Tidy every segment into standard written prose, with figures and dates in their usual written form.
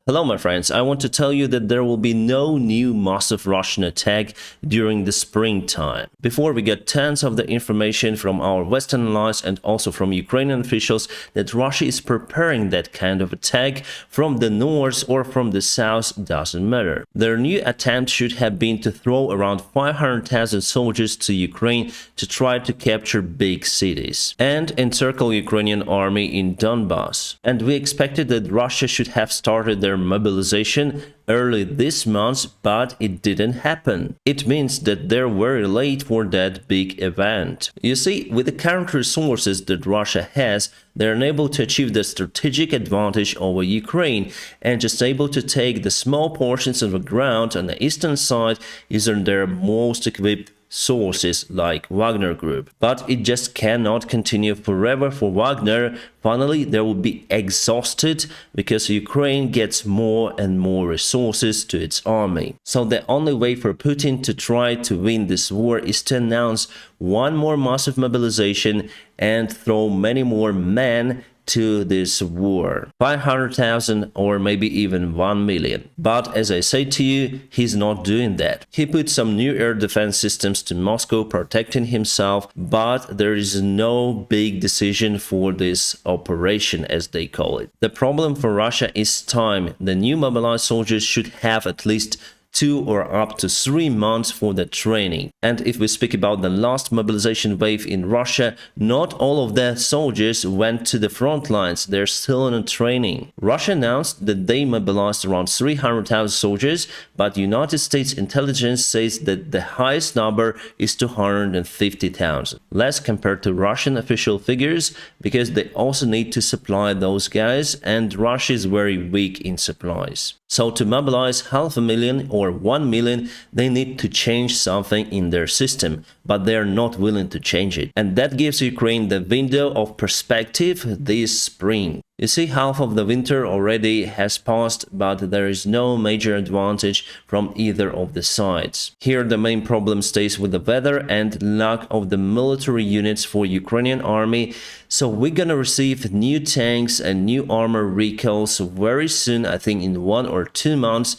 Hello my friends, I want to tell you that there will be no new massive Russian attack during the springtime. Before we get tons of the information from our Western allies and also from Ukrainian officials that Russia is preparing that kind of attack from the north or from the south doesn't matter. Their new attempt should have been to throw around 500,000 soldiers to Ukraine to try to capture big cities and encircle Ukrainian army in Donbass. And we expected that Russia should have started their mobilization early this month, but it didn't happen. It means that they're very late for that big event. You see, with the current resources that Russia has, they're unable to achieve the strategic advantage over Ukraine and just able to take the small portions of the ground on the eastern side using their most equipped sources like Wagner Group. But it just cannot continue forever for Wagner. Finally, they will be exhausted because Ukraine gets more and more resources to its army. So the only way for Putin to try to win this war is to announce one more massive mobilization and throw many more men to this war. 500,000 or maybe even 1 million. But as I say to you, he's not doing that. He put some new air defense systems to Moscow protecting himself, but there is no big decision for this operation, as they call it. The problem for Russia is time. The new mobilized soldiers should have at least 2 or up to 3 months for the training. And if we speak about the last mobilization wave in Russia, not all of the soldiers went to the front lines. They're still in training. Russia announced that they mobilized around 300,000 soldiers, but United States intelligence says that the highest number is 250,000. Less compared to Russian official figures, because they also need to supply those guys, and Russia is very weak in supplies. So to mobilize 500,000 or 1 million, they need to change something in their system, but they are not willing to change it. And that gives Ukraine the window of perspective this spring. You see, half of the winter already has passed, but there is no major advantage from either of the sides. Here the main problem stays with the weather and lack of the military units for Ukrainian army. So we're gonna receive new tanks and new armor recalls very soon, I think in 1 or 2 months.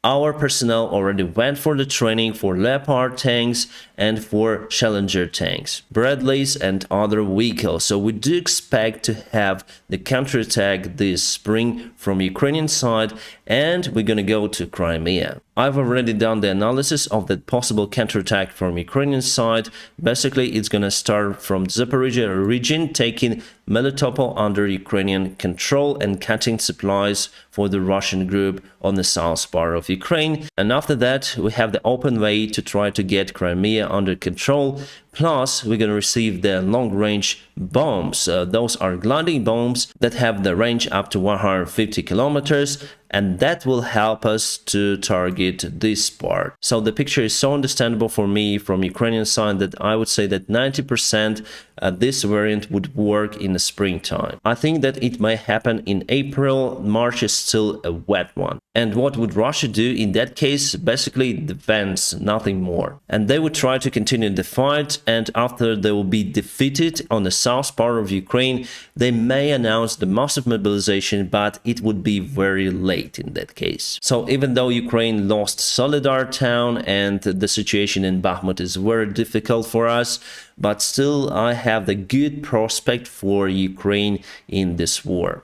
Our personnel already went for the training for Leopard tanks and for Challenger tanks, Bradleys and other vehicles. So we do expect to have the counterattack this spring from Ukrainian side, and we're gonna go to Crimea. I've already done the analysis of the possible counterattack from Ukrainian side. Basically, it's gonna start from Zaporizhia region, taking Melitopol under Ukrainian control and cutting supplies for the Russian group on the south part of Ukraine. And after that, we have the open way to try to get Crimea under control. Plus, we're going to receive the long-range bombs. Those are gliding bombs that have the range up to 150 kilometers, and that will help us to target this part. So the picture is so understandable for me from Ukrainian side that I would say that 90% this variant would work in the springtime. I think that it may happen in April. March is still a wet one. And what would Russia do in that case? Basically defense, nothing more. And they would try to continue the fight, and after they will be defeated on the south part of Ukraine, they may announce the massive mobilization, but it would be very late in that case. So even though Ukraine lost Soledar town and the situation in Bakhmut is very difficult for us, but still I have the good prospect for Ukraine in this war.